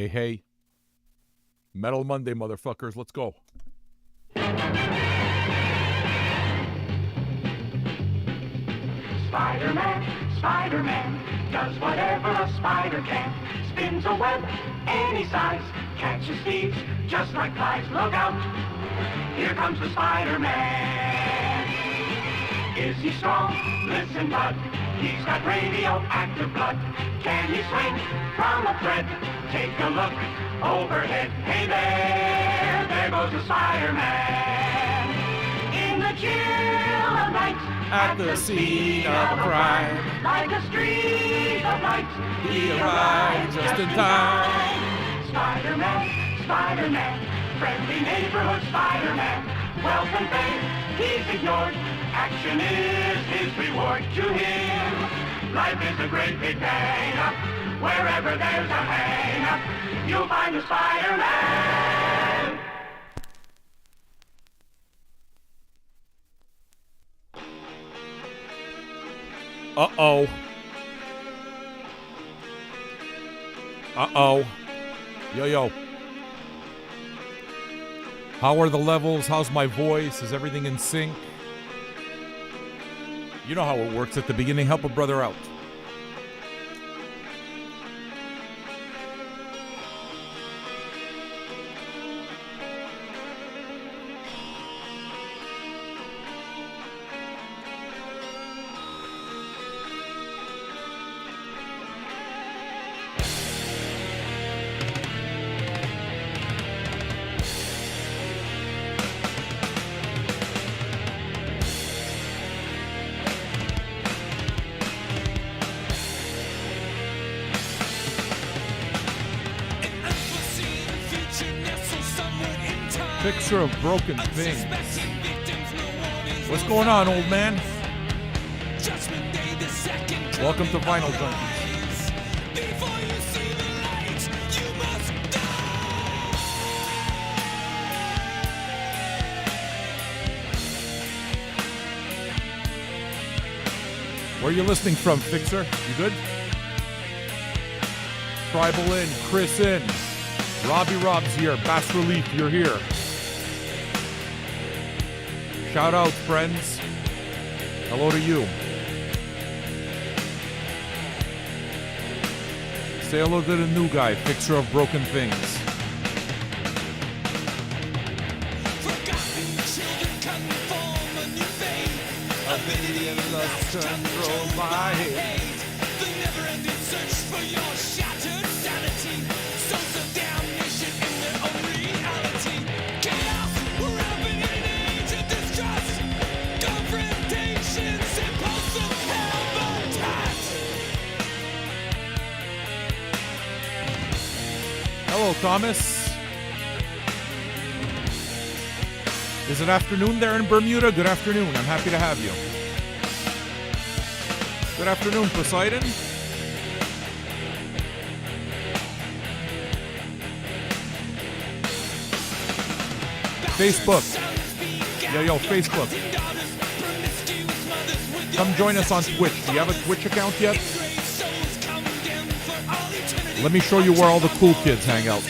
hey. Metal Monday, motherfuckers. Let's go. Spider-Man does whatever a spider can. Spins a web any size, catches thieves just like flies. Look out, here comes the Spider-Man. Is he strong? Listen, bud, he's got radioactive blood. Can he swing from a thread? Take a look overhead. Hey there goes the Spider-Man. In the chill of night, at the scene of a crime, like a streak of light, he arrived just in time. Spider-Man, Spider-Man, friendly neighborhood Spider-Man. Wealth and fame, he's ignored. Action is his reward to him. Life is a great big hang-up. Wherever there's a hang-up, you'll find a Spider-Man. Uh-oh. Uh-oh. Yo. How are the levels? How's my voice? Is everything in sync? You know how it works at the beginning. Help a brother out. Fixer of broken things. What's going on, old man? Welcome to Vinyl Junkies. Where are you listening from, Fixer? You good? Tribal in, Chris in. Robbie Rob's here. Bass Relief, you're here. Shout out, friends. Hello to you. Say hello to the new guy, Fixer of Broken Things. A billion lost control by the never-ending search for your shattered sanity. Souls of damnation in their own reality. Chaos, we're rapping in an age of distrust. Confrontations, impulsive habitat. Hello, Thomas. Is it afternoon there in Bermuda? Good afternoon. I'm happy to have you. Good afternoon, Poseidon. Facebook. Yo, Facebook. Come join us on Twitch. Do you have a Twitch account yet? Let me show you where all the cool kids hang out.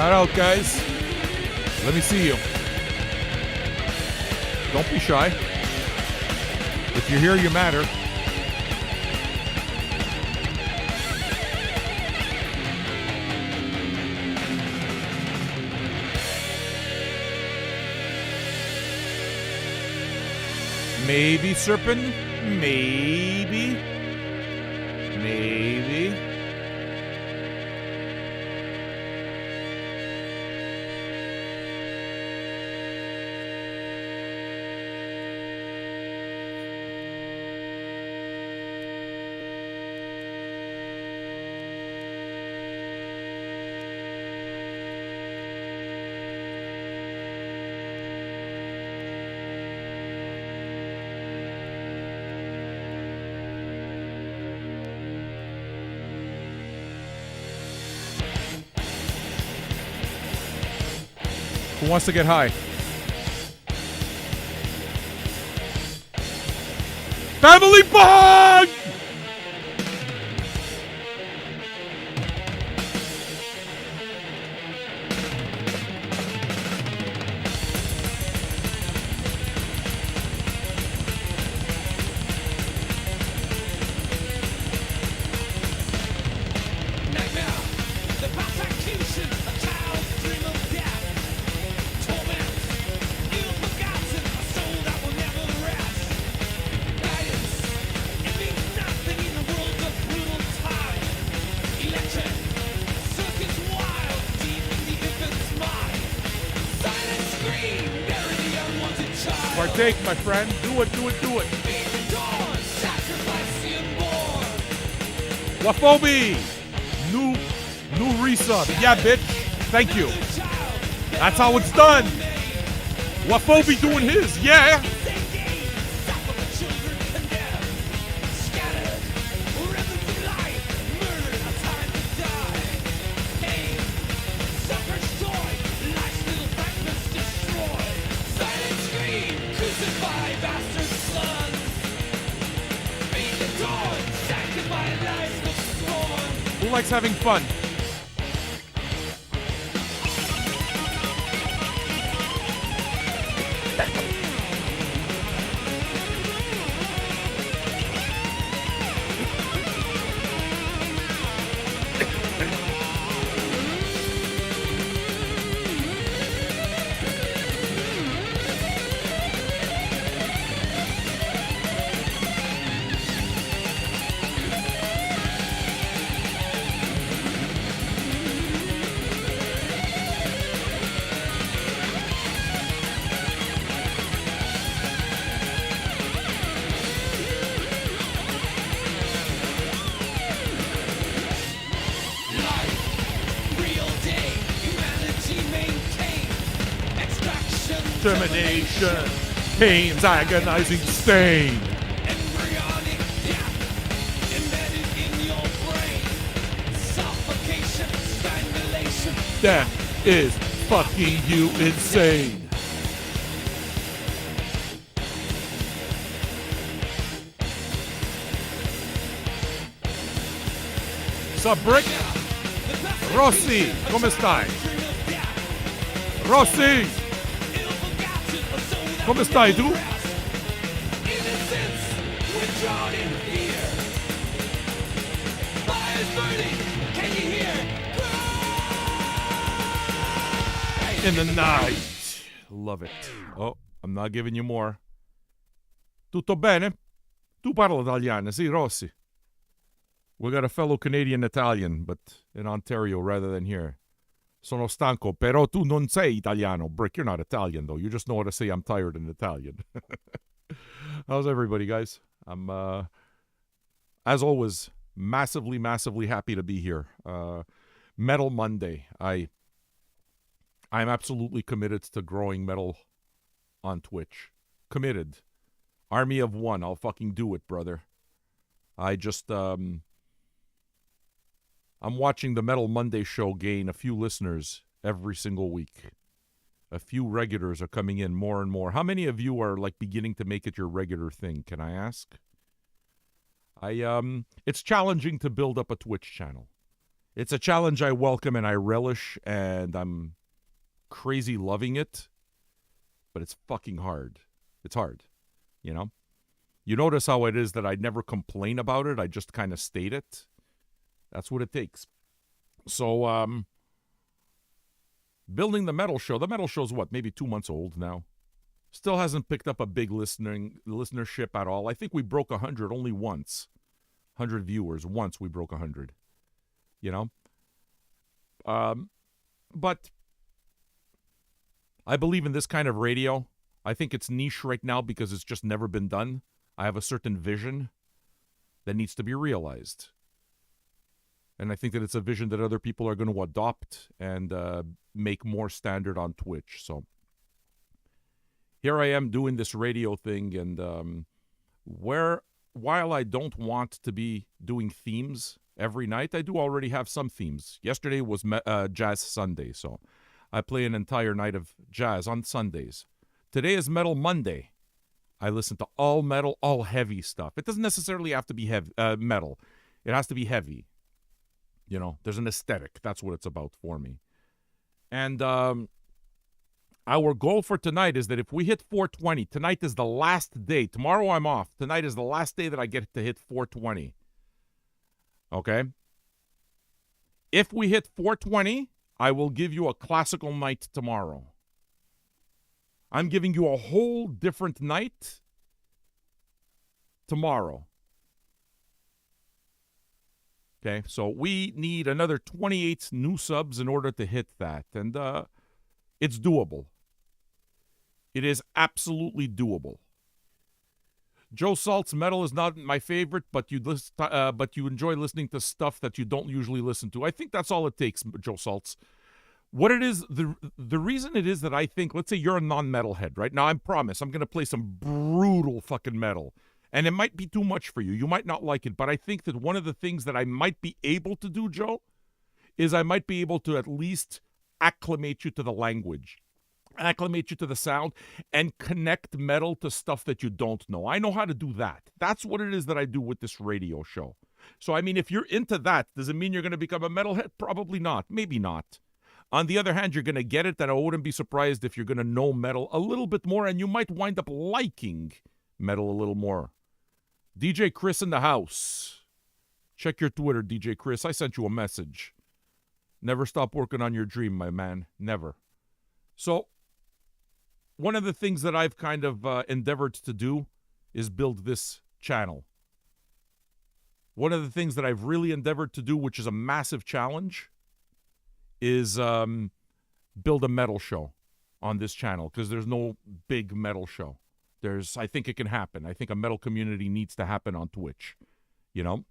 Shout out, guys. Let me see you. Don't be shy. If you're here, you matter. Maybe, Serpent. Maybe. Maybe. Who wants to get high? Family bond! Partake, my friend. Do it, do it, do it. Wafobi! New resub. Yeah, bitch. Thank you. That's how it's done. Wafobi doing his. Yeah. Who likes having fun? Termination, pain's agonizing stain. Embryonic death embedded in your brain. Suffocation, strangulation. That is fucking you insane. Sup, Brick? Rossi, come stai? Rossi! Come stai tu? In the night. Love it. Oh, I'm not giving you more. Tutto bene? Tu parla italiano, sì, Rossi. We got a fellow Canadian Italian, but in Ontario rather than here. Sono stanco, però tu non sei italiano. Brick, you're not Italian, though. You just know how to say I'm tired in Italian. How's everybody, guys? I'm, as always, massively, massively happy to be here. Metal Monday. I'm absolutely committed to growing metal on Twitch. Committed. Army of one. I'll fucking do it, brother. I just, I'm watching the Metal Monday show gain a few listeners every single week. A few regulars are coming in more and more. How many of you are like beginning to make it your regular thing? Can I ask? It's challenging to build up a Twitch channel. It's a challenge I welcome and I relish, and I'm crazy loving it, but it's fucking hard. It's hard, you know? You notice how it is that I never complain about it. I just kind of state it. That's what it takes. So, building the metal show's what, maybe 2 months old now. Still hasn't picked up a big listenership at all. I think we broke 100 only once. 100 viewers. Once we broke 100. You know? But I believe in this kind of radio. I think it's niche right now because it's just never been done. I have a certain vision that needs to be realized. And I think that it's a vision that other people are going to adopt and make more standard on Twitch. So here I am doing this radio thing, and while I don't want to be doing themes every night, I do already have some themes. Yesterday was Jazz Sunday, so I play an entire night of jazz on Sundays. Today is Metal Monday. I listen to all metal, all heavy stuff. It doesn't necessarily have to be heavy, metal. It has to be heavy. You know, there's an aesthetic. That's what it's about for me. And our goal for tonight is that if we hit 420, tonight is the last day. Tomorrow I'm off. Tonight is the last day that I get to hit 420. Okay? If we hit 420, I will give you a classical night tomorrow. I'm giving you a whole different night tomorrow. Okay, so we need another 28 new subs in order to hit that. And it's doable. It is absolutely doable. Joe Salt's metal is not my favorite, but you enjoy listening to stuff that you don't usually listen to. I think that's all it takes, Joe Salt's. What it is, the reason it is that I think, let's say you're a non-metalhead, right? Now, I promise, I'm going to play some brutal fucking metal. And it might be too much for you. You might not like it. But I think that one of the things that I might be able to do, Joe, is I might be able to at least acclimate you to the language, acclimate you to the sound, and connect metal to stuff that you don't know. I know how to do that. That's what it is that I do with this radio show. So, I mean, if you're into that, does it mean you're going to become a metalhead? Probably not. Maybe not. On the other hand, you're going to get it, and I wouldn't be surprised if you're going to know metal a little bit more, and you might wind up liking metal a little more. DJ Chris in the house. Check your Twitter, DJ Chris. I sent you a message. Never stop working on your dream, my man. Never. So, one of the things that I've kind of endeavored to do is build this channel. One of the things that I've really endeavored to do, which is a massive challenge, is build a metal show on this channel, because there's no big metal show. I think it can happen. I think a metal community needs to happen on Twitch, you know?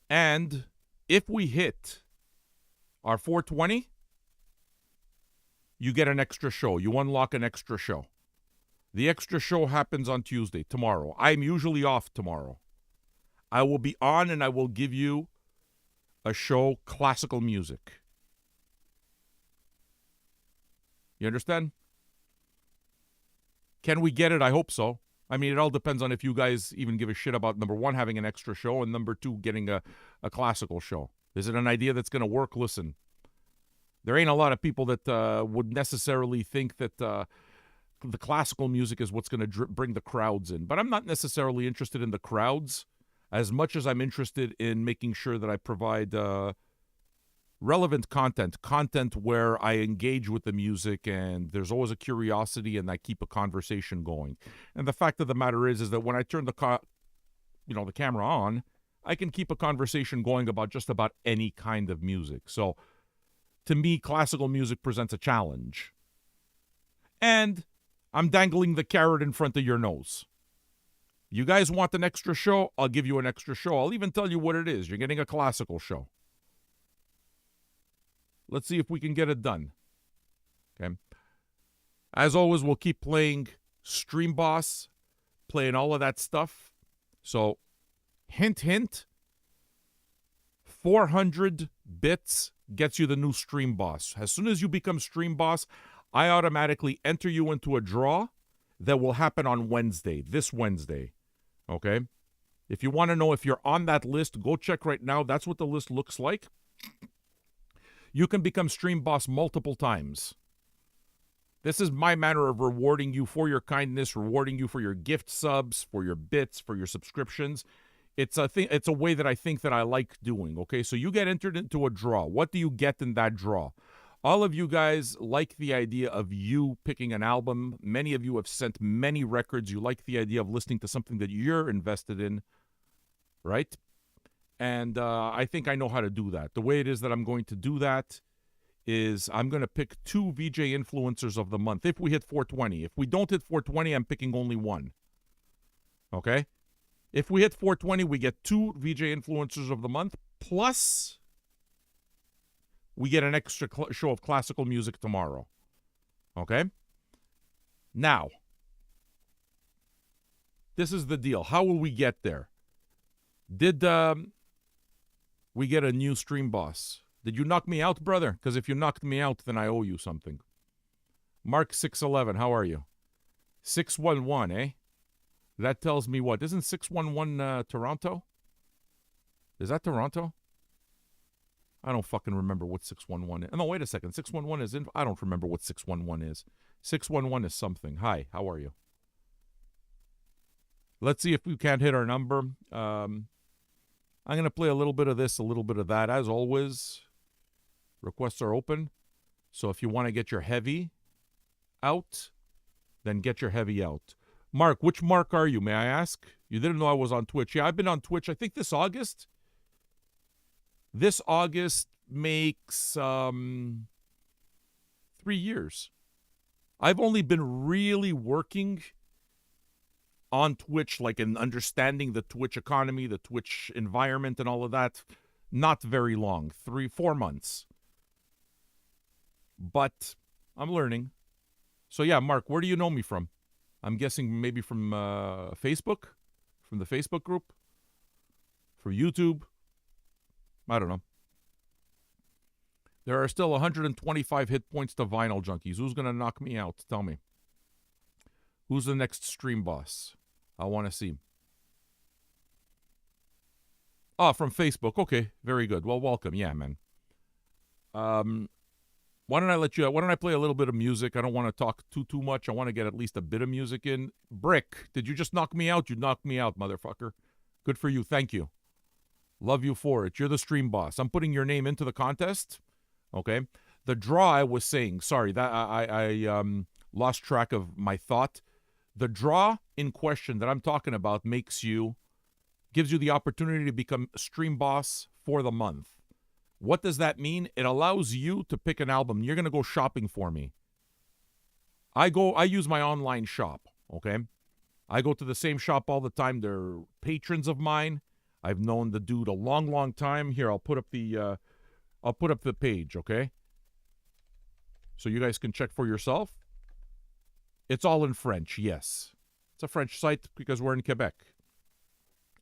And if we hit our 420, you get an extra show. You unlock an extra show. The extra show happens on Tuesday, tomorrow. I'm usually off tomorrow. I will be on and I will give you a show, classical music. You understand? Can we get it? I hope so. I mean, it all depends on if you guys even give a shit about, number one, having an extra show, and number two, getting a classical show. Is it an idea that's going to work? Listen, there ain't a lot of people that would necessarily think that the classical music is what's going to bring the crowds in. But I'm not necessarily interested in the crowds as much as I'm interested in making sure that I provide relevant content where I engage with the music and there's always a curiosity and I keep a conversation going. And the fact of the matter is that when I turn the camera on, I can keep a conversation going about just about any kind of music. So to me, classical music presents a challenge. And I'm dangling the carrot in front of your nose. You guys want an extra show? I'll give you an extra show. I'll even tell you what it is. You're getting a classical show. Let's see if we can get it done. Okay. As always, we'll keep playing Stream Boss, playing all of that stuff. So, hint, hint, 400 bits gets you the new Stream Boss. As soon as you become Stream Boss, I automatically enter you into a draw that will happen on Wednesday, this Wednesday. Okay? If you want to know if you're on that list, go check right now. That's what the list looks like. You can become Stream Boss multiple times. This is my manner of rewarding you for your kindness, rewarding you for your gift subs, for your bits, for your subscriptions. It's a way that I think that I like doing, okay? So you get entered into a draw. What do you get in that draw? All of you guys like the idea of you picking an album. Many of you have sent many records. You like the idea of listening to something that you're invested in, right? And I think I know how to do that. The way it is that I'm going to do that is I'm going to pick 2 VJ influencers of the month if we hit 420. If we don't hit 420, I'm picking only one. Okay? If we hit 420, we get 2 VJ influencers of the month, plus we get an extra show of classical music tomorrow. Okay? Now, this is the deal. How will we get there? Did we get a new Stream Boss? Did you knock me out, brother? Because if you knocked me out, then I owe you something. Mark 611, how are you? 611, eh? That tells me what? Isn't 611 Toronto? Is that Toronto? I don't fucking remember what 611 is. No, wait a second. 611 is in... I don't remember what 611 is. 611 is something. Hi, how are you? Let's see if we can't hit our number. I'm going to play a little bit of this, a little bit of that. As always, requests are open. So if you want to get your heavy out, then get your heavy out. Mark, which Mark are you, may I ask? You didn't know I was on Twitch. Yeah, I've been on Twitch, I think this August. This August makes 3 years. I've only been really working on Twitch, like in understanding the Twitch economy, the Twitch environment and all of that, not very long, 3-4 months. But I'm learning. So yeah, Mark, where do you know me from? I'm guessing maybe from Facebook, from the Facebook group, from YouTube. I don't know. There are still 125 hit points to Vinyl Junkies. Who's going to knock me out? Tell me. Who's the next Stream Boss? I want to see. Oh, from Facebook. Okay, very good. Well, welcome. Yeah, man. Why don't I play a little bit of music? I don't want to talk too much. I want to get at least a bit of music in. Brick, did you just knock me out? You knocked me out, motherfucker. Good for you. Thank you. Love you for it. You're the Stream Boss. I'm putting your name into the contest. Okay. The draw, I was saying, sorry, that I lost track of my thought. The draw in question that I'm talking about gives you the opportunity to become Stream Boss for the month. What does that mean? It allows you to pick an album. You're going to go shopping for me. I use my online shop, okay? I go to the same shop all the time. They're patrons of mine. I've known the dude a long, long time. Here, I'll put up the page, okay? So you guys can check for yourself. It's all in French, yes. It's a French site because we're in Quebec.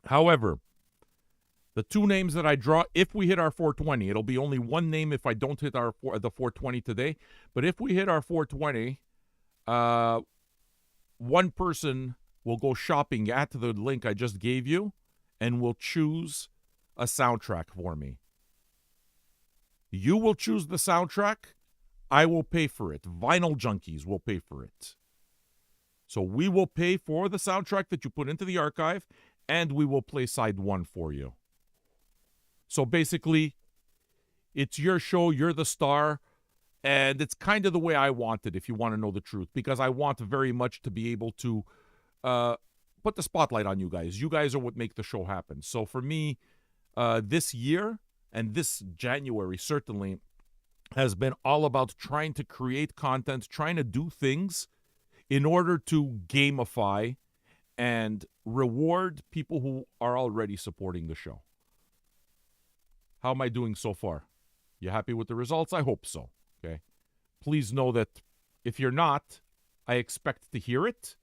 However, the 2 names that I draw, if we hit our 420, it'll be only 1 name if I don't hit the 420 today. But if we hit our 420, 1 person will go shopping at the link I just gave you and will choose a soundtrack for me. You will choose the soundtrack. I will pay for it. Vinyl Junkies will pay for it. So we will pay for the soundtrack that you put into the archive, and we will play side 1 for you. So basically, it's your show, you're the star, and it's kind of the way I want it, if you want to know the truth, because I want very much to be able to put the spotlight on you guys. You guys are what make the show happen. So for me, this year, and this January certainly, has been all about trying to create content, trying to do things in order to gamify and reward people who are already supporting the show. How am I doing so far? You happy with the results? I hope so, okay? Please know that if you're not, I expect to hear it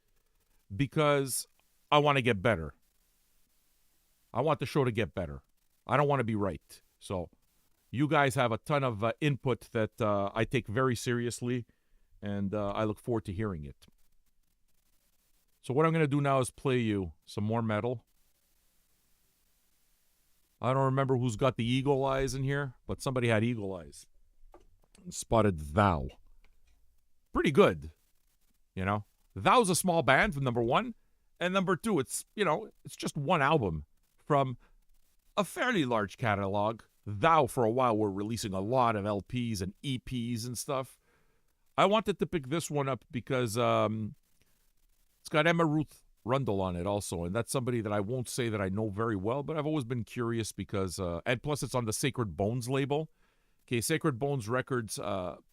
because I want to get better. I want the show to get better. I don't want to be right. So you guys have a ton of input that I take very seriously, and I look forward to hearing it. So what I'm going to do now is play you some more metal. I don't remember who's got the eagle eyes in here, but somebody had eagle eyes. Spotted Thou. Pretty good, you know. Thou's a small band, number one. And number two, it's just one album from a fairly large catalog. Thou, for a while, were releasing a lot of LPs and EPs and stuff. I wanted to pick this one up because it's got Emma Ruth Rundle on it also, and that's somebody that I won't say that I know very well, but I've always been curious because, and plus it's on the Sacred Bones label. Okay, Sacred Bones records,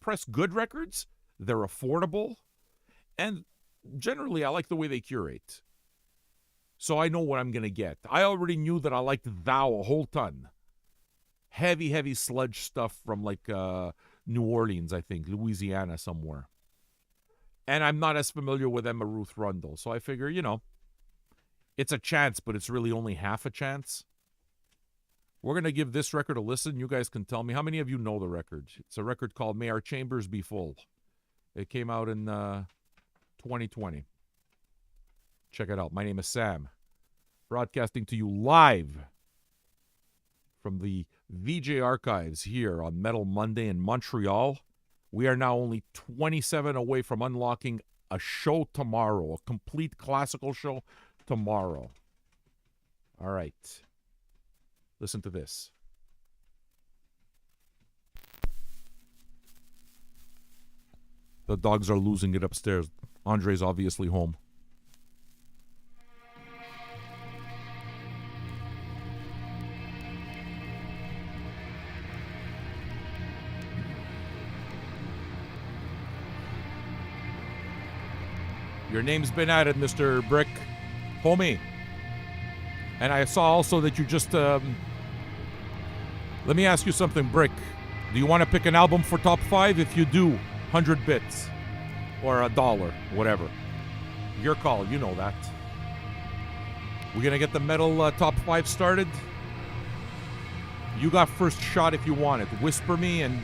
press good records. They're affordable, and generally I like the way they curate. So I know what I'm going to get. I already knew that I liked Thou a whole ton. Heavy, heavy sludge stuff from like New Orleans, I think, Louisiana somewhere. And I'm not as familiar with Emma Ruth Rundle, so I figure, it's a chance, but it's really only half a chance. We're going to give this record a listen. You guys can tell me. How many of you know the record? It's a record called May Our Chambers Be Full. It came out in 2020. Check it out. My name is Sam, broadcasting to you live from the VJ Archives here on Metal Monday in Montreal. We are now only 27 away from unlocking a show tomorrow, a complete classical show tomorrow. All right. Listen to this. The dogs are losing it upstairs. Andre's obviously home. Your name's been added, Mr. Brick. Homie. And I saw also that you just, let me ask you something, Brick. Do you want to pick an album for top 5? If you do, 100 bits. Or $1, whatever. Your call, you know that. We're going to get the metal top 5 started. You got first shot if you want it. Whisper me and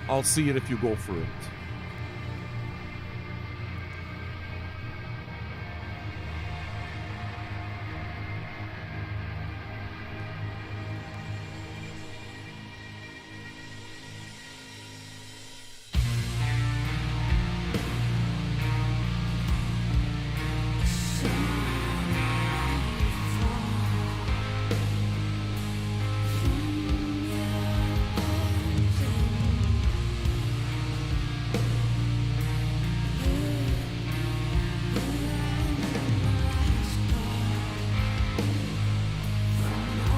I'll see it if you go for it.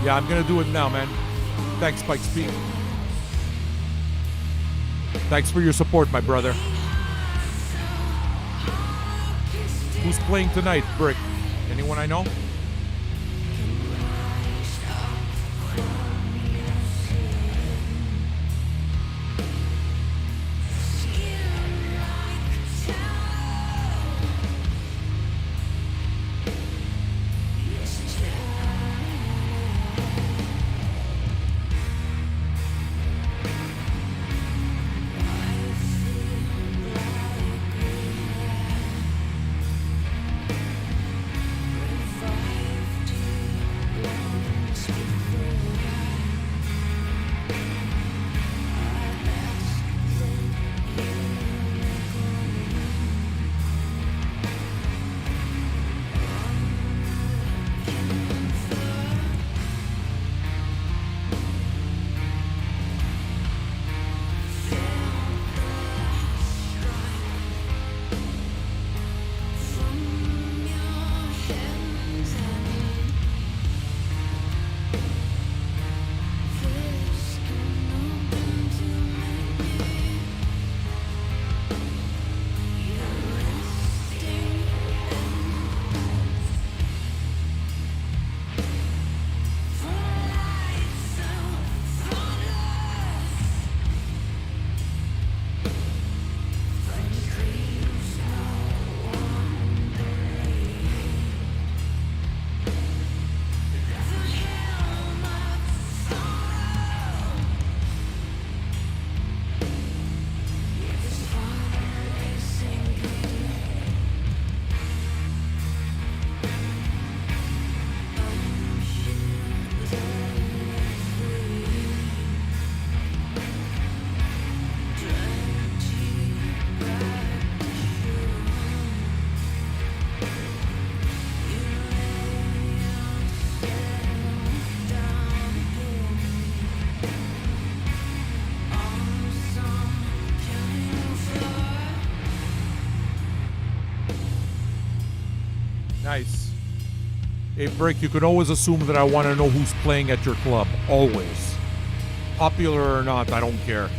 Yeah, I'm gonna do it now, man. Thanks, Spike Speak. Thanks for your support, my brother. Who's playing tonight, Brick? Anyone I know? Nice. Hey, Brick, you can always assume that I want to know who's playing at your club. Always. Popular or not, I don't care.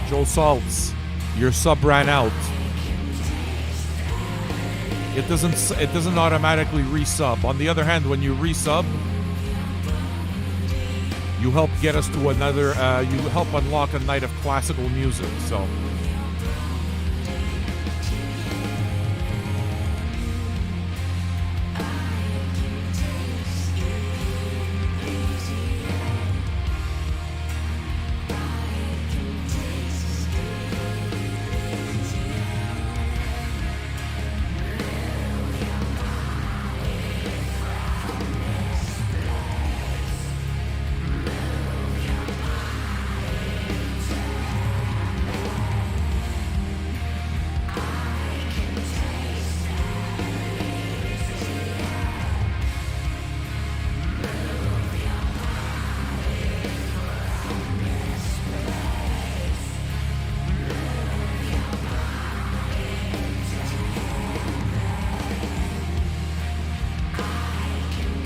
Joe Salts, your sub ran out. It doesn't automatically resub. On the other hand, when you resub, you help get us to another. You help unlock a night of classical music. So.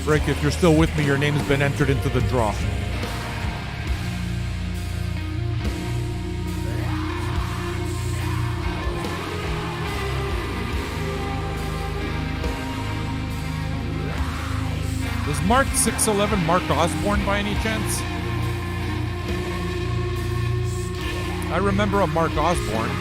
Rick, if you're still with me, your name's been entered into the draw. Is Mark 611 Mark Osborne by any chance? I remember a Mark Osborne.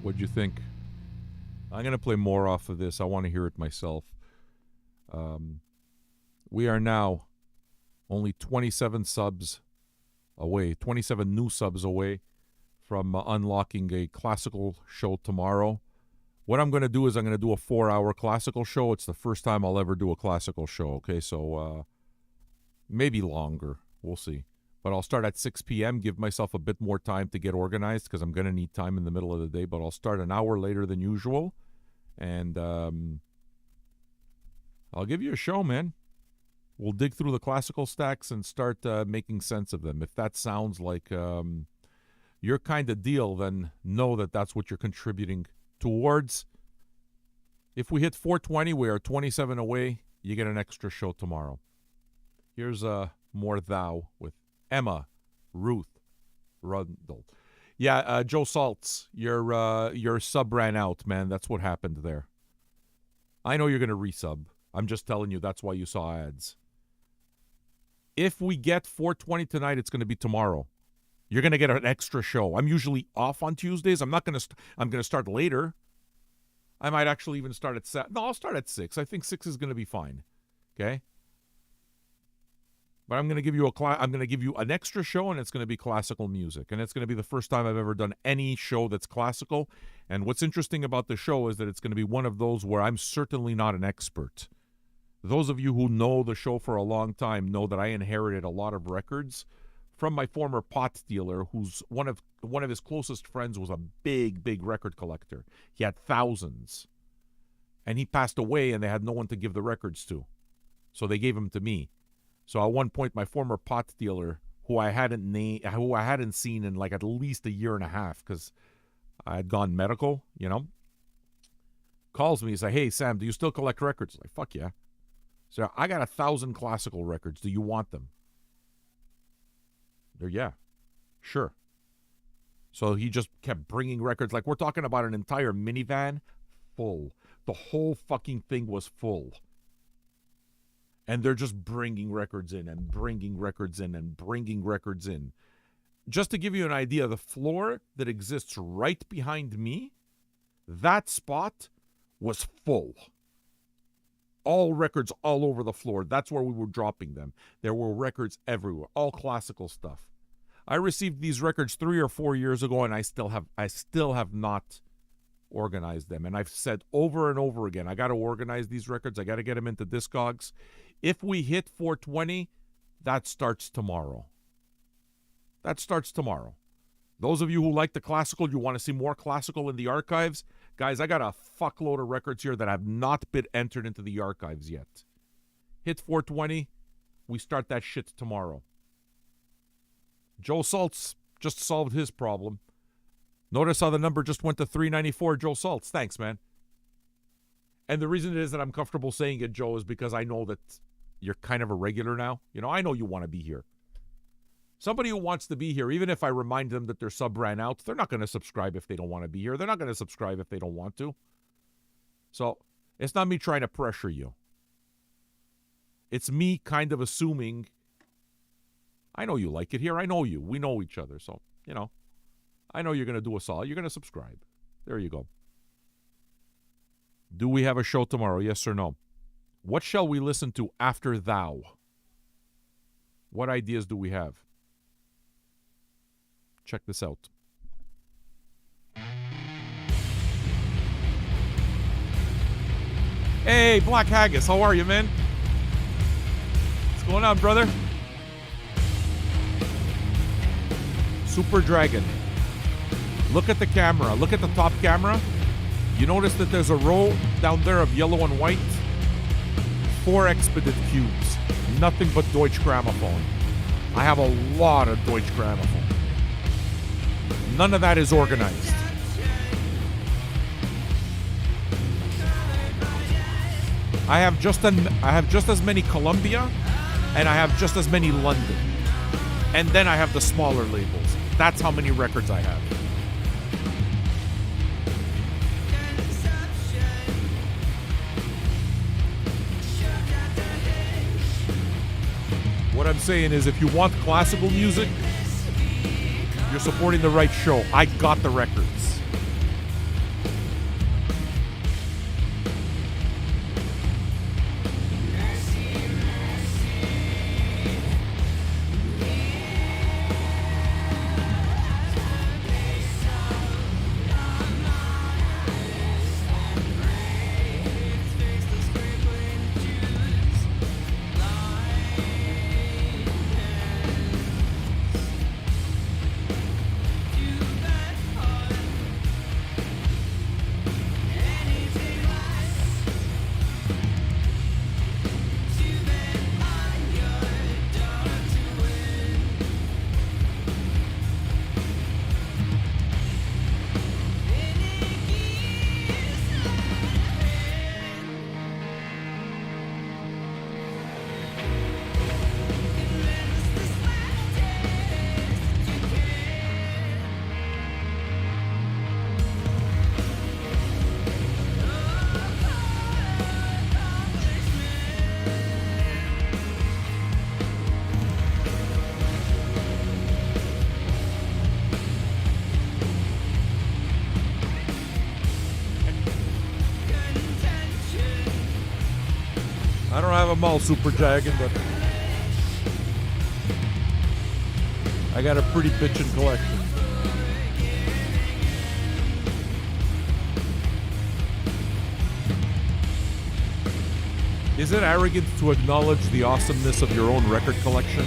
What'd you think? I'm going to play more off of this. I want to hear it myself. We are now only 27 subs away, 27 new subs away from unlocking a classical show tomorrow. What I'm going to do is I'm going to do a 4-hour classical show. It's the first time I'll ever do a classical show, okay? So maybe longer. We'll see. But I'll start at 6 p.m., give myself a bit more time to get organized because I'm going to need time in the middle of the day. But I'll start an hour later than usual. And I'll give you a show, man. We'll dig through the classical stacks and start making sense of them. If that sounds like your kind of deal, then know that that's what you're contributing towards. If we hit 420, we are 27 away. You get an extra show tomorrow. Here's More Thou with Emma Ruth Rundle. Yeah, Joe Salts, your sub ran out, man. That's what happened there. I know you're going to resub. I'm just telling you that's why you saw ads. If we get 420 tonight, it's going to be tomorrow. You're going to get an extra show. I'm usually off on Tuesdays. I'm going to start later. I might actually even start at 7. No, I'll start at 6. I think 6 is going to be fine. Okay? But I'm going to give you an extra show, and it's going to be classical music. And it's going to be the first time I've ever done any show that's classical. And what's interesting about the show is that it's going to be one of those where I'm certainly not an expert. Those of you who know the show for a long time know that I inherited a lot of records from my former pot dealer, who's one of his closest friends was a big record collector. He had thousands. And he passed away, and they had no one to give the records to. So they gave them to me. So at one point, my former pot dealer, who I hadn't seen in like at least a year and a half because I had gone medical, calls me. He's like, "Hey, Sam, do you still collect records?" I'm like, "Fuck yeah." So I got 1,000 classical records. Do you want them? They're, yeah, sure. So he just kept bringing records. Like, we're talking about an entire minivan full. The whole fucking thing was full. And they're just bringing records in and bringing records in and bringing records in. Just to give you an idea, the floor that exists right behind me, that spot was full. All records all over the floor. That's where we were dropping them. There were records everywhere, all classical stuff. I received these records 3 or 4 years ago, and I still have not organized them. And I've said over and over again, I got to organize these records. I got to get them into Discogs. If we hit 420, that starts tomorrow. That starts tomorrow. Those of you who like the classical, you want to see more classical in the archives, guys, I got a fuckload of records here that have not been entered into the archives yet. Hit 420, we start that shit tomorrow. Joe Saltz just solved his problem. Notice how the number just went to 394, Joe Saltz. Thanks, man. And the reason it is that I'm comfortable saying it, Joe, is because I know that you're kind of a regular now. I know you want to be here. Somebody who wants to be here, even if I remind them that their sub ran out, they're not going to subscribe if they don't want to be here. They're not going to subscribe if they don't want to. So it's not me trying to pressure you. It's me kind of assuming, I know you like it here. I know you. We know each other. So, I know you're going to do us all. You're going to subscribe. There you go. Do we have a show tomorrow? Yes or no? What shall we listen to after Thou? What ideas do we have? Check this out. Hey, Black Haggis, how are you, man? What's going on, brother? Super Dragon. Look at the camera. Look at the top camera. You notice that there's a row down there of yellow and white? 4 Expedit cubes. Nothing but Deutsche Grammophon. I have a lot of Deutsche Grammophon. None of that is organized. I have just as many Columbia, and I have just as many London. And then I have the smaller labels. That's how many records I have. What I'm saying is, if you want classical music, you're supporting the right show. I got the records. I don't have them all Super Dragon, but I got a pretty bitchin' collection. Is it arrogant to acknowledge the awesomeness of your own record collection?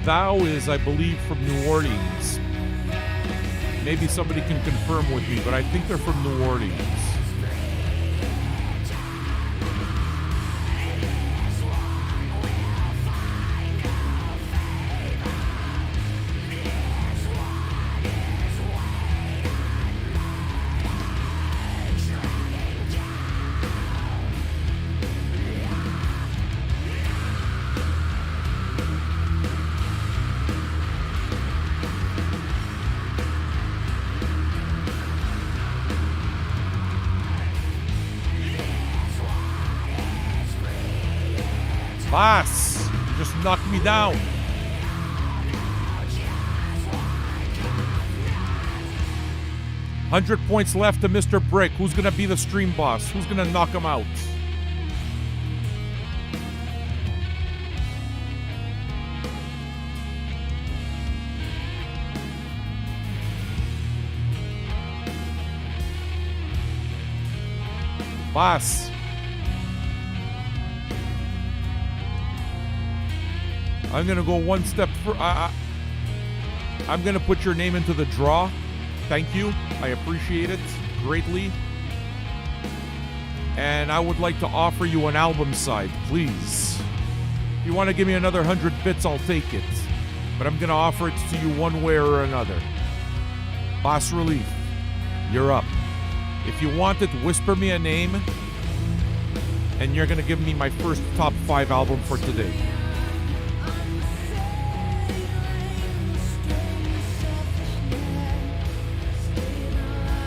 Thou is, I believe, from New Orleans. Maybe somebody can confirm with me, but I think they're from New Orleans. Boss, you just knocked me down. $100 points left to Mr. Brick. Who's gonna be the stream boss? Who's gonna knock him out? Boss. I'm gonna go one step further. I'm gonna put your name into the draw. Thank you. I appreciate it greatly. And I would like to offer you an album side, please. If you want to give me another 100 bits, I'll take it. But I'm gonna offer it to you one way or another. Boss Relief, you're up. If you want it, whisper me a name, and you're gonna give me my first top 5 album for today.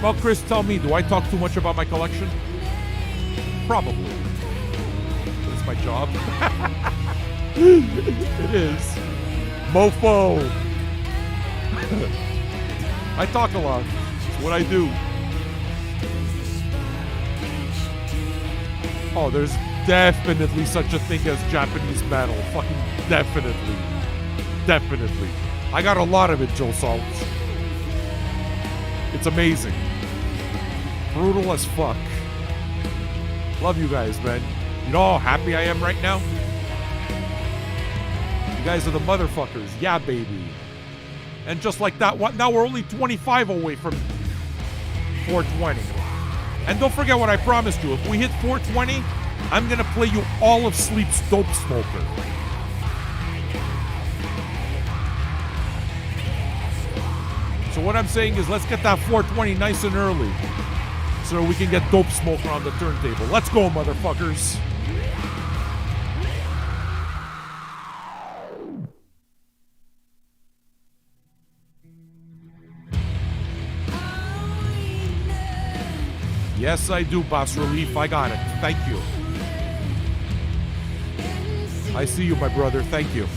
Well, Chris, tell me, do I talk too much about my collection? Probably. But it's my job. It is. Mofo. I talk a lot. It's what I do. Oh, there's definitely such a thing as Japanese metal. Fucking definitely. Definitely. I got a lot of it, Joe Salt. It's amazing. Brutal as fuck. Love you guys, man. You know how happy I am right now? You guys are the motherfuckers. Yeah, baby. And just like that, now we're only 25 away from 420. And don't forget what I promised you. If we hit 420, I'm going to play you all of Sleep's Dope Smoker. So what I'm saying is let's get that 420 nice and early so we can get Dope Smoker on the turntable. Let's go, motherfuckers. Yes, I do, Boss Relief. I got it. Thank you. I see you, my brother. Thank you.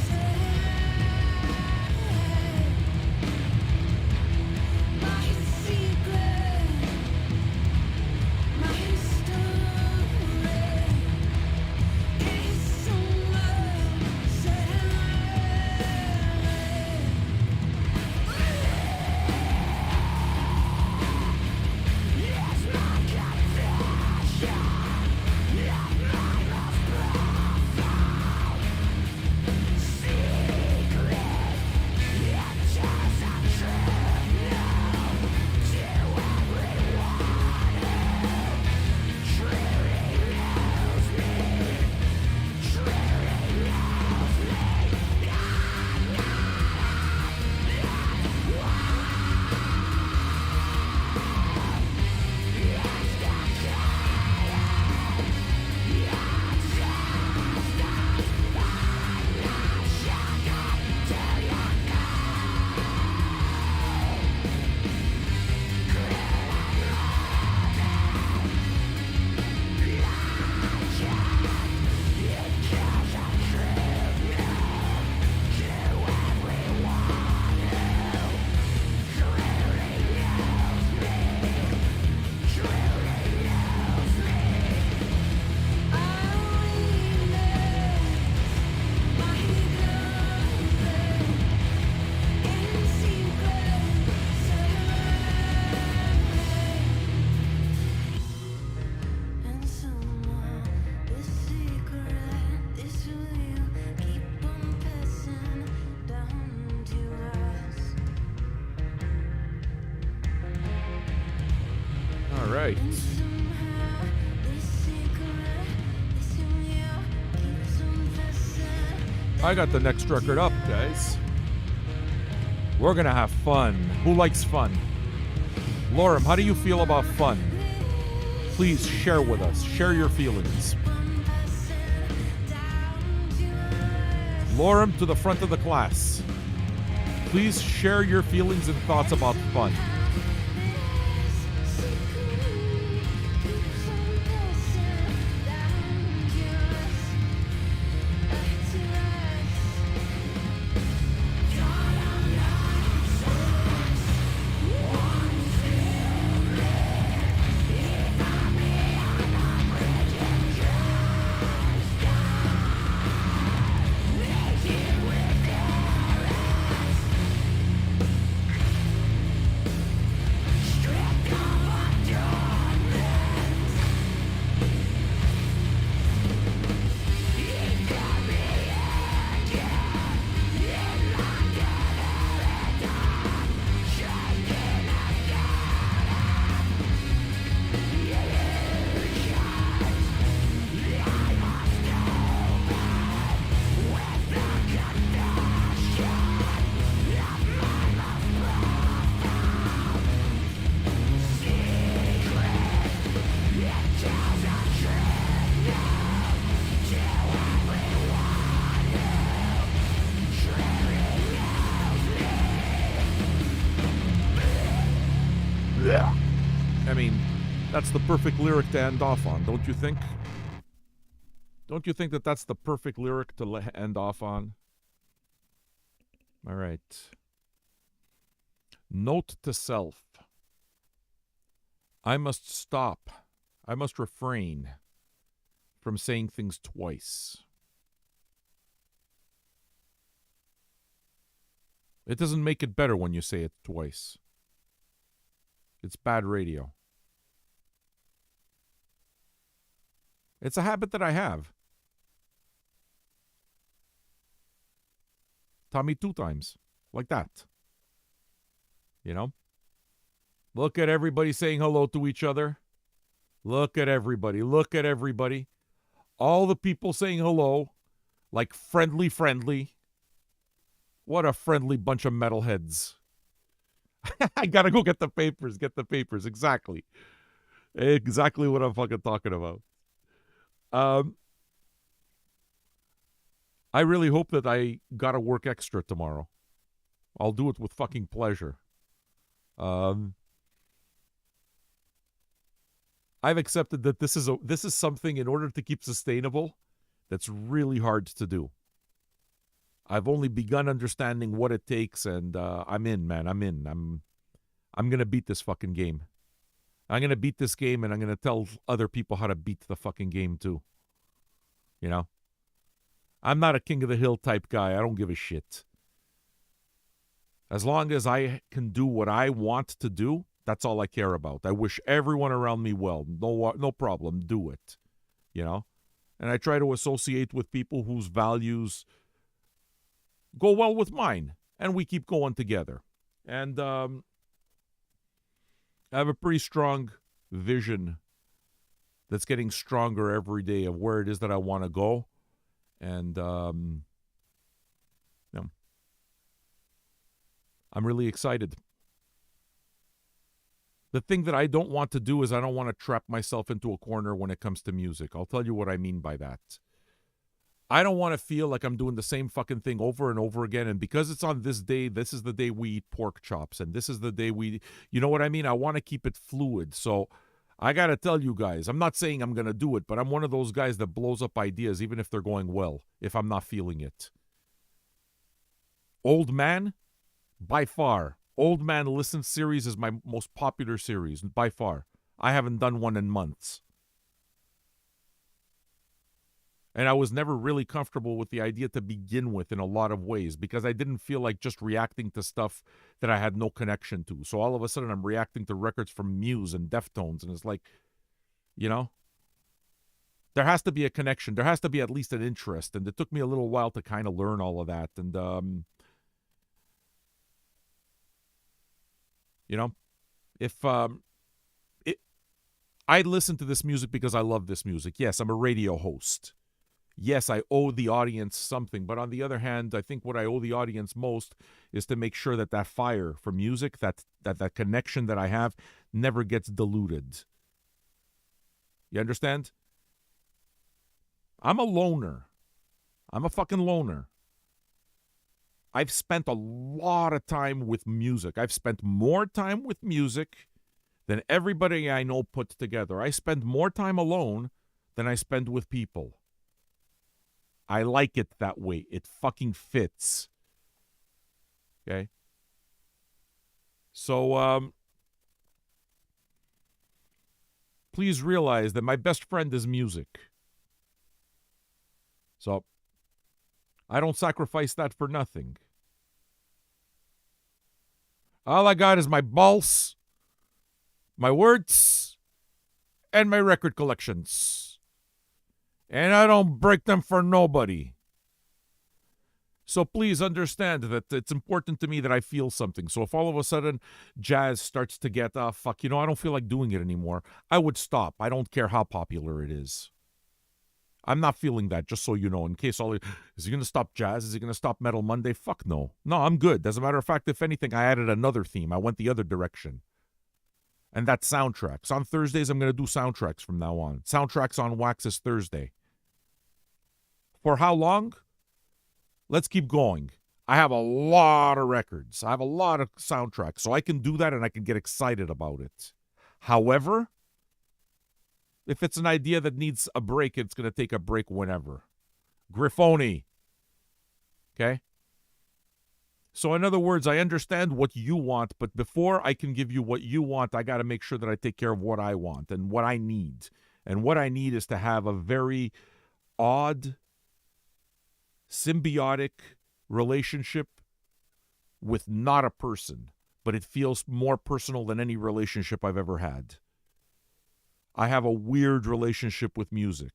right. I got the next record up, guys. We're gonna have fun. Who likes fun? Lorem, how do you feel about fun? Please share with us. Share your feelings. Lorem to the front of the class. Please share your feelings and thoughts about fun. I mean, that's the perfect lyric to end off on, don't you think? Don't you think that that's the perfect lyric to end off on? All right. Note to self. I must stop. I must refrain from saying things twice. It doesn't make it better when you say it twice. It's bad radio. It's a habit that I have. Tommy 2 times. Like that. You know? Look at everybody saying hello to each other. Look at everybody. Look at everybody. All the people saying hello. Like friendly. What a friendly bunch of metalheads. I gotta go get the papers. Get the papers. Exactly. Exactly what I'm fucking talking about. I really hope that I gotta work extra tomorrow. I'll do it with fucking pleasure. I've accepted that this is something, in order to keep sustainable, that's really hard to do. I've only begun understanding what it takes, and I'm in, man. I'm in. I'm gonna beat this fucking game. I'm gonna beat this game, and I'm gonna tell other people how to beat the fucking game too. You know? I'm not a king of the hill type guy. I don't give a shit. As long as I can do what I want to do, that's all I care about. I wish everyone around me well. No problem. Do it. You know? And I try to associate with people whose values go well with mine. And we keep going together. And I have a pretty strong vision that's getting stronger every day of where it is that I want to go. And you know, I'm really excited. The thing that I don't want to do is I don't want to trap myself into a corner when it comes to music. I'll tell you what I mean by that. I don't want to feel like I'm doing the same fucking thing over and over again. And because it's on this day, this is the day we eat pork chops. And this is the day you know what I mean? I want to keep it fluid. So I got to tell you guys, I'm not saying I'm going to do it, but I'm one of those guys that blows up ideas even if they're going well, if I'm not feeling it. Old Man, by far. Old Man Listen series is my most popular series, by far. I haven't done one in months. And I was never really comfortable with the idea to begin with in a lot of ways because I didn't feel like just reacting to stuff that I had no connection to. So all of a sudden I'm reacting to records from Muse and Deftones, and it's like, you know, there has to be a connection. There has to be at least an interest. And it took me a little while to kind of learn all of that. And, you know, if I listen to this music because I love this music. Yes, I'm a radio host. Yes, I owe the audience something, but on the other hand, I think what I owe the audience most is to make sure that fire for music, that connection that I have, never gets diluted. You understand? I'm a loner. I'm a fucking loner. I've spent a lot of time with music. I've spent more time with music than everybody I know put together. I spend more time alone than I spend with people. I like it that way. It fucking fits. Okay? So, please realize that my best friend is music. So, I don't sacrifice that for nothing. All I got is my balls, my words, and my record collections. And I don't break them for nobody. So please understand that it's important to me that I feel something. So if all of a sudden jazz starts to get, I don't feel like doing it anymore, I would stop. I don't care how popular it is. I'm not feeling that, just so you know, in case is he going to stop jazz? Is he going to stop Metal Monday? Fuck no. No, I'm good. As a matter of fact, if anything, I added another theme. I went the other direction. And that's soundtracks. On Thursdays, I'm going to do soundtracks from now on. Soundtracks on Wax is Thursday. For how long? Let's keep going. I have a lot of records. I have a lot of soundtracks. So I can do that and I can get excited about it. However, if it's an idea that needs a break, it's going to take a break whenever. Griffoni. Okay? So in other words, I understand what you want, but before I can give you what you want, I got to make sure that I take care of what I want and what I need. And what I need is to have a very odd, symbiotic relationship with not a person, but it feels more personal than any relationship I've ever had. I have a weird relationship with music.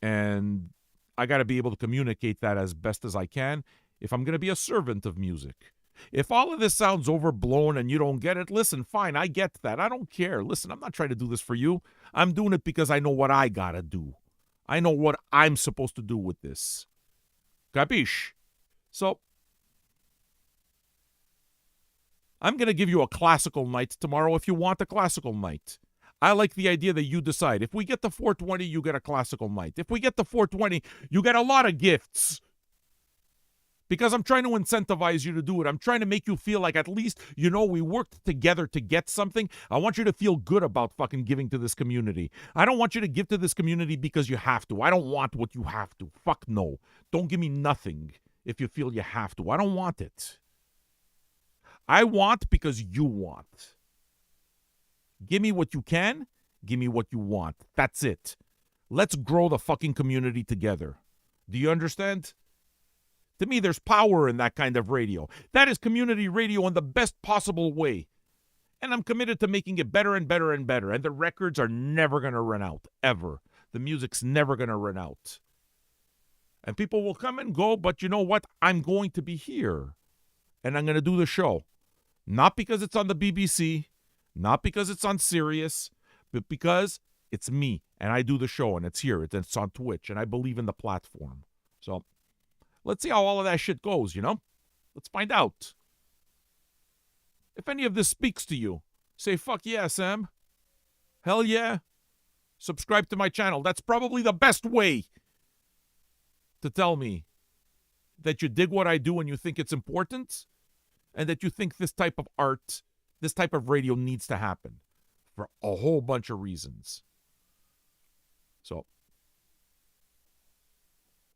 And I got to be able to communicate that as best as I can if I'm going to be a servant of music. If all of this sounds overblown and you don't get it, listen, fine, I get that. I don't care. Listen, I'm not trying to do this for you. I'm doing it because I know what I got to do. I know what I'm supposed to do with this. Capiche? So, I'm going to give you a classical night tomorrow if you want a classical night. I like the idea that you decide. If we get to 420, you get a classical night. If we get to 420, you get a lot of gifts. Because I'm trying to incentivize you to do it. I'm trying to make you feel like at least, we worked together to get something. I want you to feel good about fucking giving to this community. I don't want you to give to this community because you have to. I don't want what you have to. Fuck no. Don't give me nothing if you feel you have to. I don't want it. I want because you want. Give me what you can. Give me what you want. That's it. Let's grow the fucking community together. Do you understand? To me, there's power in that kind of radio. That is community radio in the best possible way. And I'm committed to making it better and better and better. And the records are never going to run out, ever. The music's never going to run out. And people will come and go, but you know what? I'm going to be here. And I'm going to do the show. Not because it's on the BBC, not because it's on Sirius, but because it's me. And I do the show, and it's here. It's on Twitch, and I believe in the platform. So, let's see how all of that shit goes, Let's find out. If any of this speaks to you, say, fuck yeah, Sam. Hell yeah. Subscribe to my channel. That's probably the best way to tell me that you dig what I do and you think it's important, and that you think this type of art, this type of radio needs to happen for a whole bunch of reasons. So,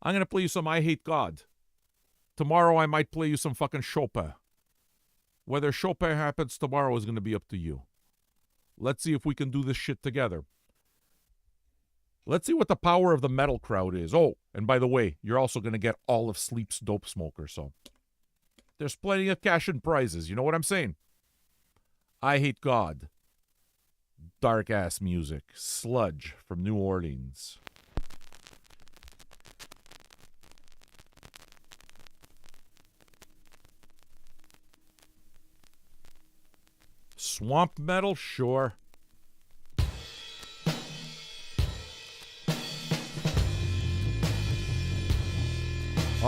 I'm going to play you some I Hate God. Tomorrow I might play you some fucking Chopin. Whether Chopin happens tomorrow is going to be up to you. Let's see if we can do this shit together. Let's see what the power of the metal crowd is. Oh, and by the way, you're also going to get all of Sleep's Dope Smoker, so there's plenty of cash and prizes. You know what I'm saying? I Hate God. Dark-ass music. Sludge from New Orleans. Swamp metal? Sure.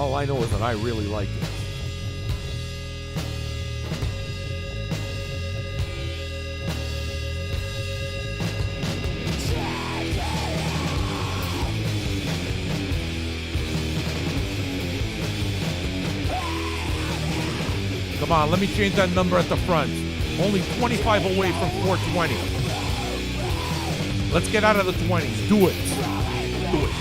All I know is that I really like it. Come on, let me change that number at the front. Only 25 away from 420. Let's get out of the 20s. Do it. Do it.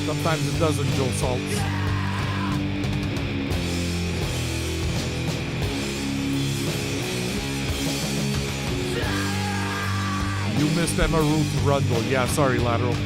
Sometimes it doesn't, Joe Salts. You missed Emma Ruth Rundle. Yeah, sorry, Lateral.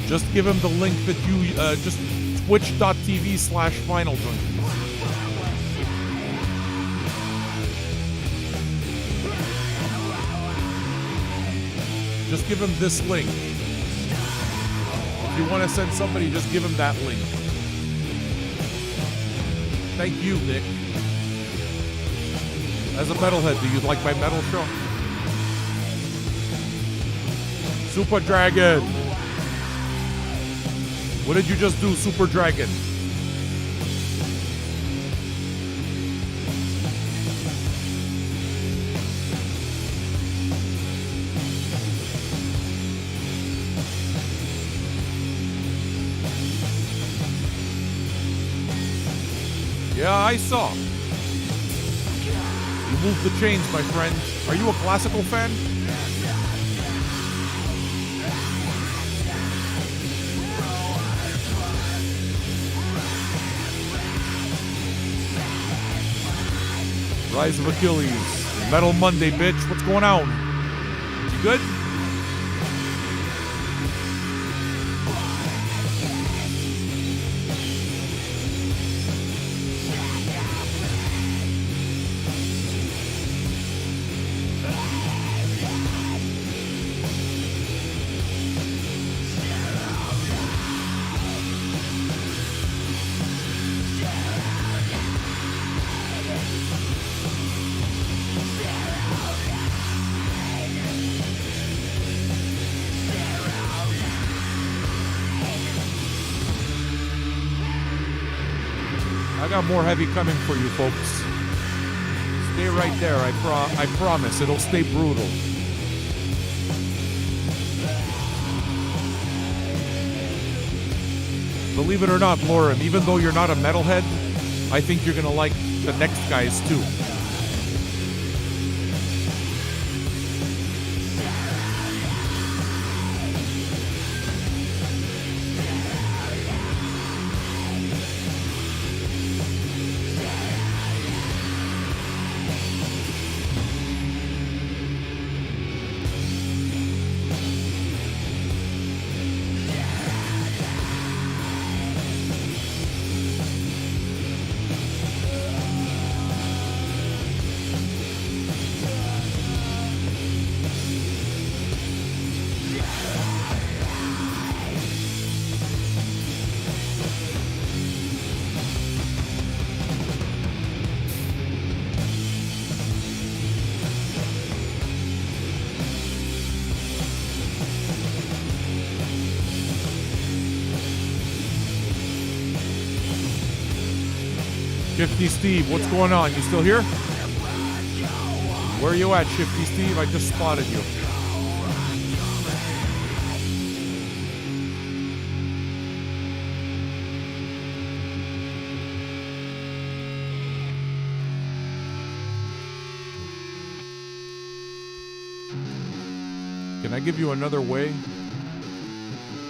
Just give him the link that you, just twitch.tv/Final Junkies. Just give him this link. If you want to send somebody, just give him that link. Thank you, Nick. As a metalhead, do you like my metal show? Super Dragon. What did you just do, Super Dragon? Yeah, I saw. You moved the chains, my friend. Are you a classical fan? Rise of Achilles. Metal Monday, bitch. What's going on? You good? I got more heavy coming for you folks. Stay right there. I promise it'll stay brutal. Believe it or not, Lorem, even though you're not a metalhead, I think you're gonna like the next guys too. Shifty Steve, what's going on? You still here? Where are you at, Shifty Steve? I just spotted you. Can I give you another way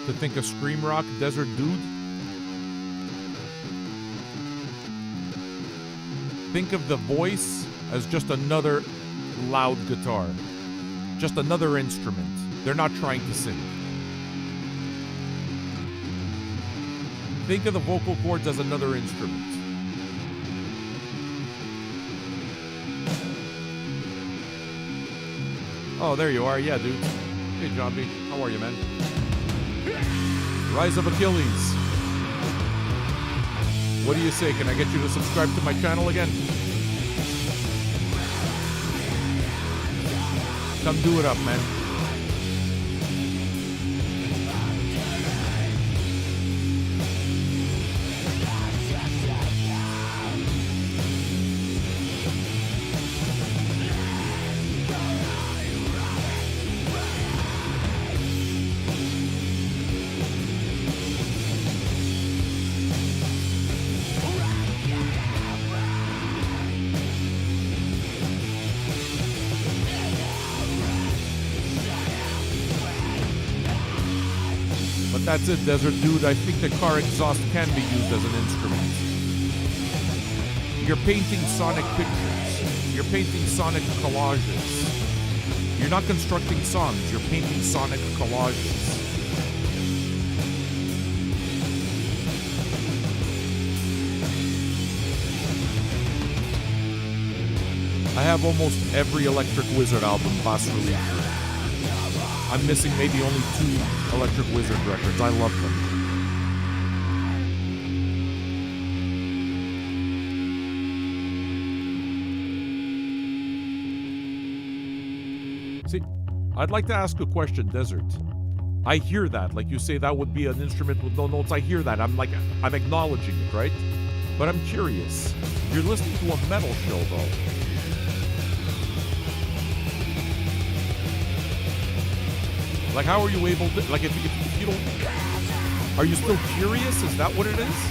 to think of Scream Rock, Desert Dude? Think of the voice as just another loud guitar. Just another instrument. They're not trying to sing. Think of the vocal cords as another instrument. Oh, there you are. Yeah, dude. Hey, John B. How are you, man? Rise of Achilles. What do you say? Can I get you to subscribe to my channel again? Come do it up, man. That's it, Desert Dude. I think the car exhaust can be used as an instrument. You're painting sonic pictures. You're painting sonic collages. You're not constructing songs. You're painting sonic collages. I have almost every Electric Wizard album bas relief. I'm missing maybe only 2 Electric Wizard records. I love them. See, I'd like to ask a question, Desert. I hear that. Like you say, that would be an instrument with no notes. I hear that. I'm acknowledging it, right? But I'm curious. You're listening to a metal show, though. Like, how are you able to... Like, if you don't... Are you still curious? Is that what it is?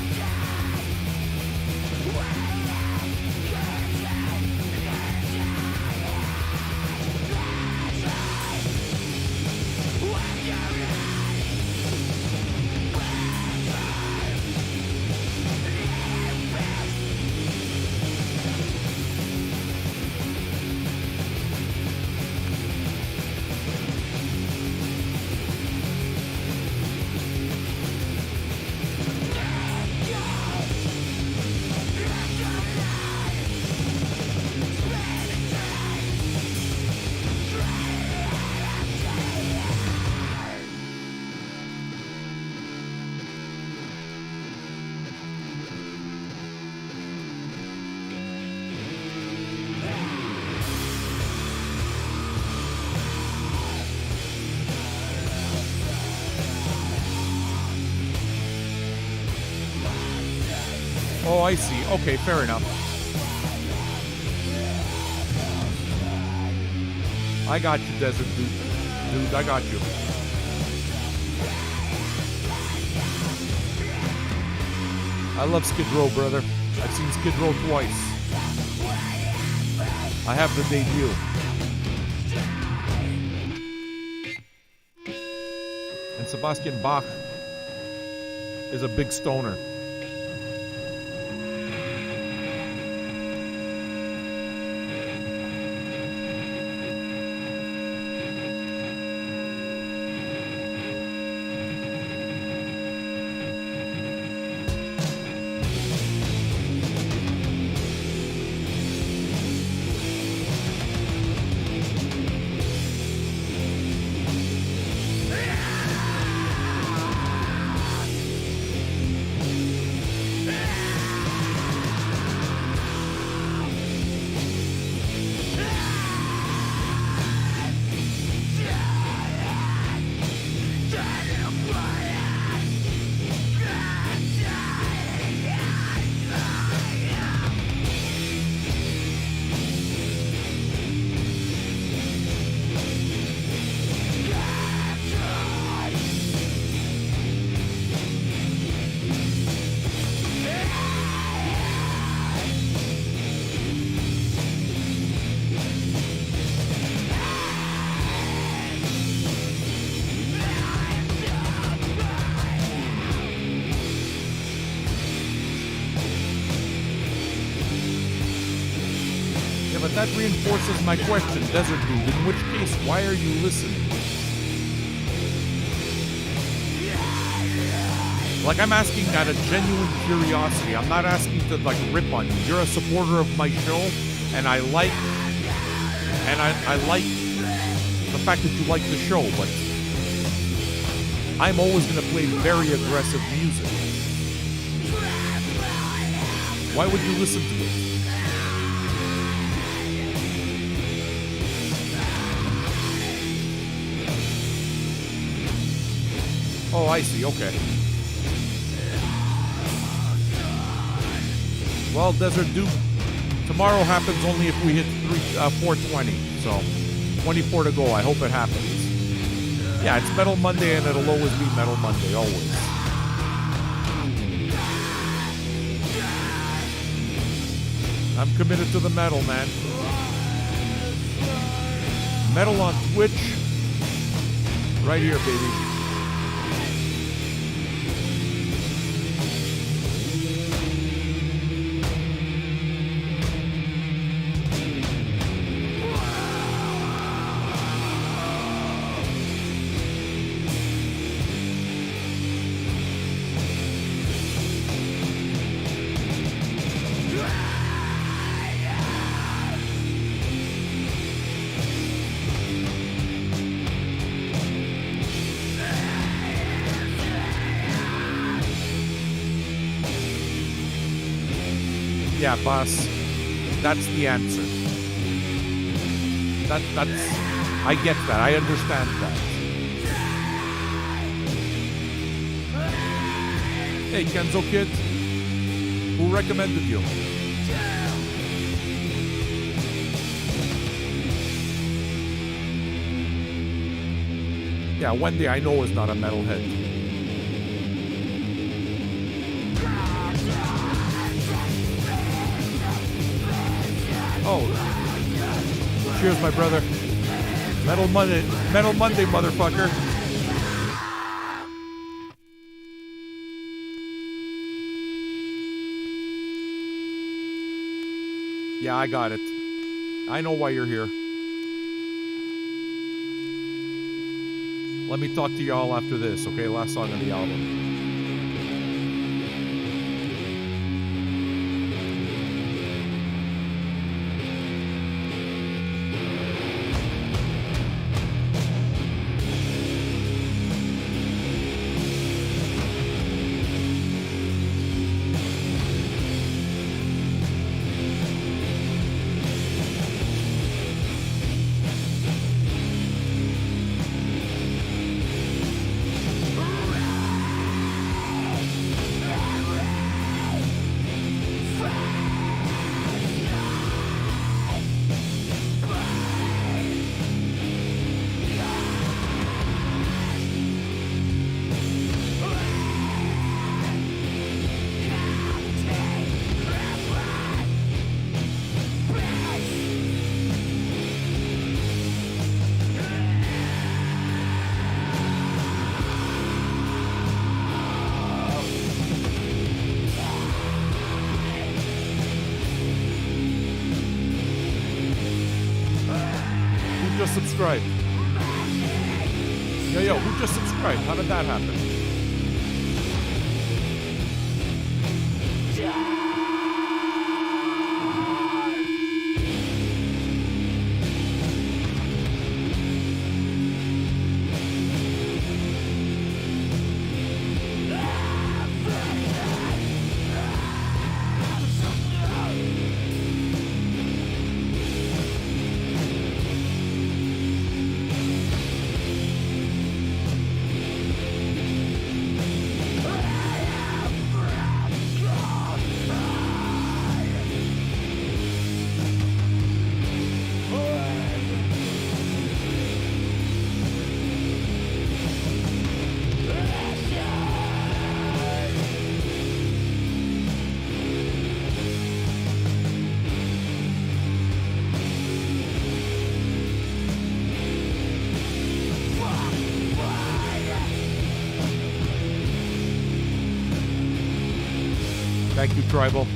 Oh, I see. Okay, fair enough. I got you, Desert Dude. Dude, I got you. I love Skid Row, brother. I've seen Skid Row twice. I have the debut. And Sebastian Bach is a big stoner. But that reinforces my question, Desert Dude. In which case, why are you listening? Like, I'm asking out of genuine curiosity. I'm not asking to, like, rip on you. You're a supporter of my show, and I like the fact that you like the show, but I'm always going to play very aggressive music. Why would you listen to it? Oh, I see. Okay. Well, Desert Duke, tomorrow happens only if we hit 420. So, 24 to go. I hope it happens. Yeah, it's Metal Monday, and it'll always be Metal Monday. Always. I'm committed to the metal, man. Metal on Twitch. Right here, baby. Yeah, boss. That's the answer. That's... I get that. I understand that. Hey, Kenzo kid. Who recommended you? Yeah, Wendy I know is not a metalhead. Oh. Cheers, my brother. Metal Monday, motherfucker. Yeah, I got it. I know why you're here. Let me talk to y'all after this, okay? Last song on the album. Just subscribed. Yo, who just subscribed? How did that happen? Thank you, Tribal.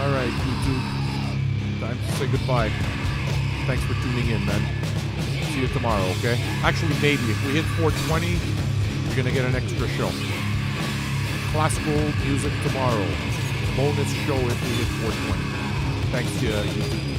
All right, YouTube. Time to say goodbye. Thanks for tuning in, man. See you tomorrow, okay? Actually, maybe. If we hit 420, you're going to get an extra show. Classical music tomorrow. Bonus show if we hit 420. Thanks, YouTube.